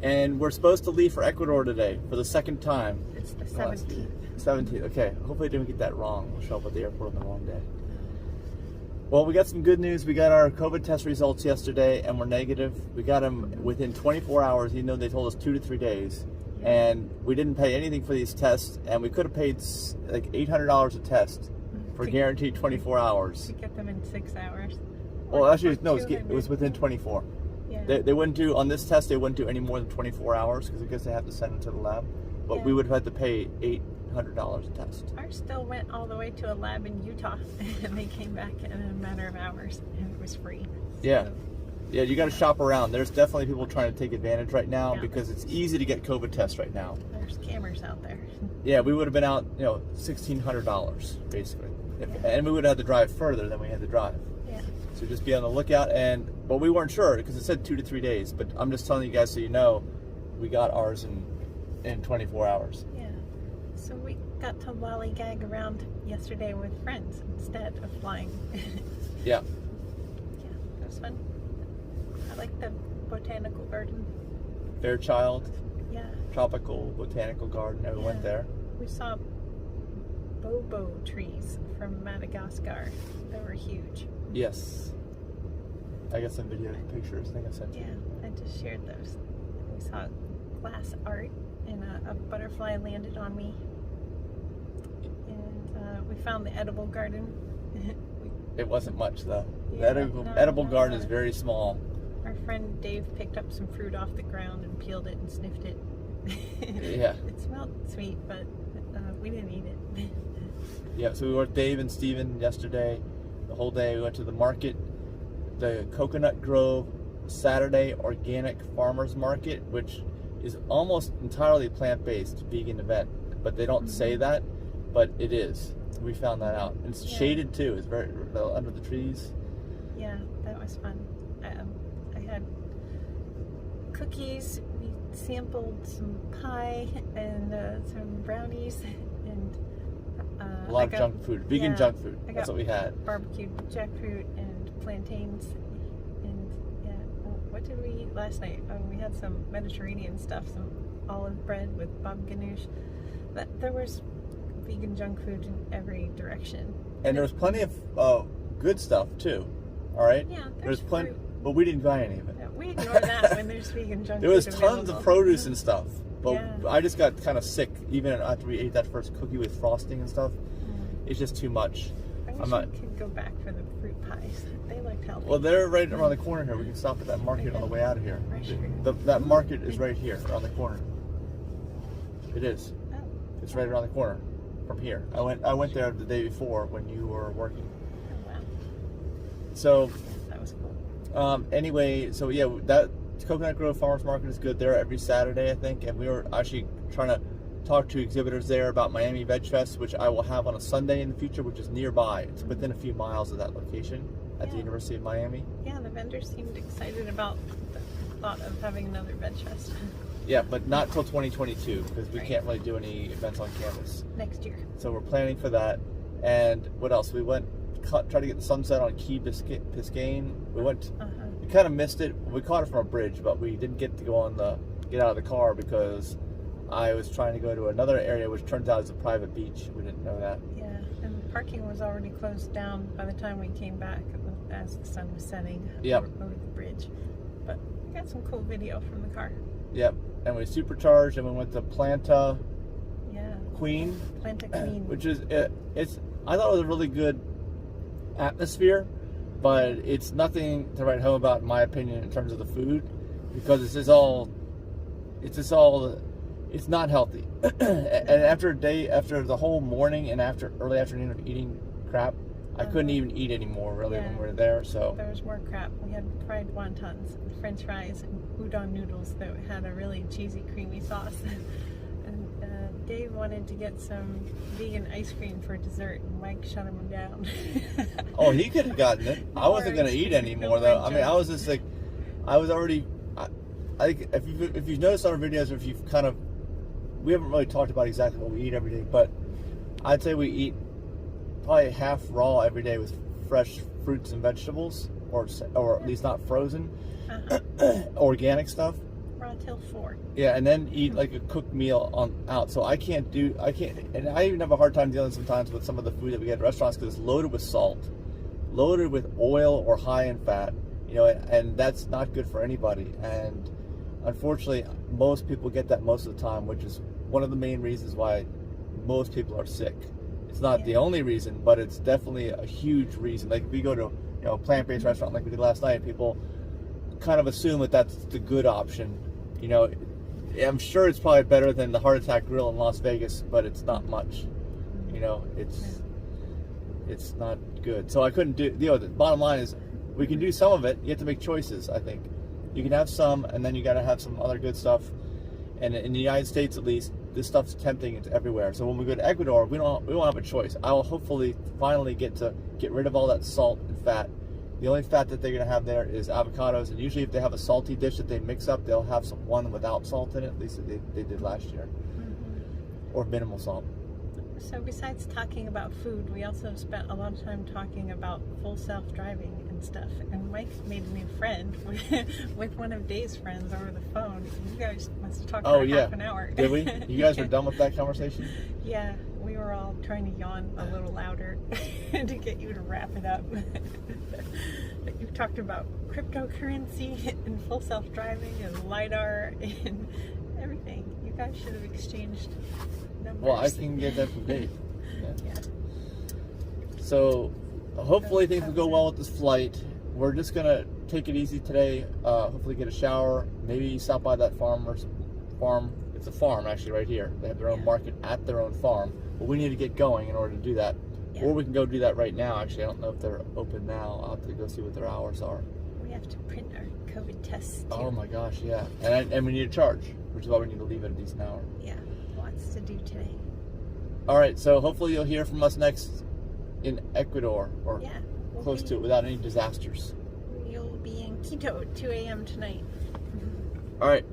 And we're supposed to leave for Ecuador today for the second time. It's the 17th. 17th, okay. Hopefully I didn't get that wrong. We'll show up at the airport on the wrong day. Well, we got some good news. We got our COVID test results yesterday, and we're negative. We got them within 24 hours, even though they told us 2 to 3 days. Yeah. And we didn't pay anything for these tests, and we could have paid like $800 a test for guaranteed 24 hours. To get them in 6 hours. Well, actually, no, it was within 24. Yeah. They wouldn't do, on this test, they wouldn't do any more than 24 hours, because I guess they have to send them to the lab. But we would have had to pay $800 a test. Ours still went all the way to a lab in Utah, and they came back in a matter of hours, and it was free. Yeah. Yeah, you got to shop around. There's definitely people trying to take advantage right now because it's easy to get COVID tests right now. There's scammers out there. Yeah, we would have been out, $1,600 basically. And we would have had to drive further than we had to drive. Yeah. So just be on the lookout. But we weren't sure because it said 2 to 3 days. But I'm just telling you guys so you know, we got ours in 24 hours. Yeah. So we got to lollygag around yesterday with friends instead of flying. Yeah. Yeah, it was fun. I like the botanical garden. Fairchild. Yeah. Tropical Botanical Garden. We went there. We saw bobo trees from Madagascar. They were huge. Yes. I got some video pictures. I think I sent you. Yeah, I just shared those. We saw glass art, and a butterfly landed on me. And we found the edible garden. It wasn't much though. Yeah, The edible garden is very small. Our friend Dave picked up some fruit off the ground and peeled it and sniffed it. Yeah. It smelled sweet, but we didn't eat it. Yeah, so we were with Dave and Steven yesterday. The whole day we went to the market, the Coconut Grove Saturday Organic Farmers Market, which is almost entirely plant-based vegan event. But they don't say that, but it is. We found that out. And it's shaded too. It's very under the trees. Yeah, that was fun. I had cookies. We sampled some pie and some brownies and a lot of junk food, vegan junk food. That's what we had. Barbecued jackfruit and plantains. And what did we eat last night? Oh, we had some Mediterranean stuff, some olive bread with bab ganoush. But there was vegan junk food in every direction. And there was plenty of good stuff too. All right. Yeah, there's plenty, but we didn't buy any of it. Yeah, we ignore that when there's vegan junk food. There was tons of produce and stuff, but I just got kind of sick even after we ate that first cookie with frosting and stuff. It's just too much. I wish we could go back for the fruit pies. They looked healthy. Well, they're right around the corner here. We can stop at that market on the way out of here. That market is right here, around the corner. It is. Oh. It's right around the corner from here. I went there the day before when you were working. Oh, wow. So that was cool. Anyway, so yeah, that Coconut Grove Farmers Market is good there every Saturday, I think, and we were actually trying to talk to exhibitors there about Miami Veg Fest, which I will have on a Sunday in the future, which is nearby. It's within a few miles of that location at the University of Miami. Yeah, the vendors seemed excited about the thought of having another Veg Fest. Yeah, but not till 2022 because we can't really do any events on campus. Next year. So we're planning for that. And what else? We went try to get the sunset on Key Biscayne. We went. We kind of missed it. We caught it from a bridge, but we didn't get to go get out of the car because I was trying to go to another area, which turns out is a private beach. We didn't know that. Yeah, and the parking was already closed down by the time we came back as the sun was setting over the bridge. But we got some cool video from the car. Yep, and we supercharged, and we went to Planta Queen. Planta Queen. Which is, I thought it was a really good atmosphere, but it's nothing to write home about, in my opinion, in terms of the food, because it's not healthy. And after the whole morning and after early afternoon of eating crap, I couldn't even eat anymore really when we were there. So there was more crap. We had fried wontons, and French fries, and udon noodles that had a really cheesy, creamy sauce. And Dave wanted to get some vegan ice cream for dessert, and Mike shut him down. Oh, he could have gotten it. I wasn't going to eat anymore though. I mean, I was just like, I was already. I think if you've noticed on our videos, or if you've we haven't really talked about exactly what we eat every day, but I'd say we eat probably half raw every day with fresh fruits and vegetables, or at least not frozen, organic stuff. Raw till 4. Yeah, and then eat like a cooked meal out. So I can't, and I even have a hard time dealing sometimes with some of the food that we get at restaurants because it's loaded with salt, loaded with oil or high in fat, and that's not good for anybody. And unfortunately, most people get that most of the time, which is one of the main reasons why most people are sick. It's not the only reason, but it's definitely a huge reason. Like if we go to a plant-based restaurant like we did last night, people kind of assume that that's the good option. I'm sure it's probably better than the Heart Attack Grill in Las Vegas, but it's not much. It's not good. So I couldn't do. The bottom line is, we can do some of it. You have to make choices. I think you can have some, and then you got to have some other good stuff. And in the United States, at least, this stuff's tempting. It's everywhere. So when we go to Ecuador, we won't have a choice. I will hopefully finally get rid of all that salt and fat. The only fat that they're going to have there is avocados, and usually if they have a salty dish that they mix up, they'll have one without salt in it. At least they did last year, or minimal salt. So besides talking about food, we also spent a lot of time talking about full self-driving and stuff. And Mike made a new friend with one of Dave's friends over the phone. You guys must have talked for half an hour. Did we? You guys were done with that conversation? Yeah, we were all trying to yawn a little louder to get you to wrap it up. But you talked about cryptocurrency and full self-driving and LiDAR and everything. You guys should have exchanged numbers. Well, I can get that from Dave. Yeah. So hopefully things will go well with this flight. We're just going to take it easy today. Hopefully get a shower. Maybe stop by that farmer's farm. It's a farm actually right here. They have their own market at their own farm. But we need to get going in order to do that. Yeah. Or we can go do that right now. Actually, I don't know if they're open now. I'll have to go see what their hours are. We have to print our COVID tests too. Oh my gosh, yeah. And we need to charge, which is why we need to leave at a decent hour. Yeah, lots to do today. All right, so hopefully you'll hear from us next in Ecuador, or close to it, without any disasters. You'll be in Quito at 2 a.m. tonight. All right.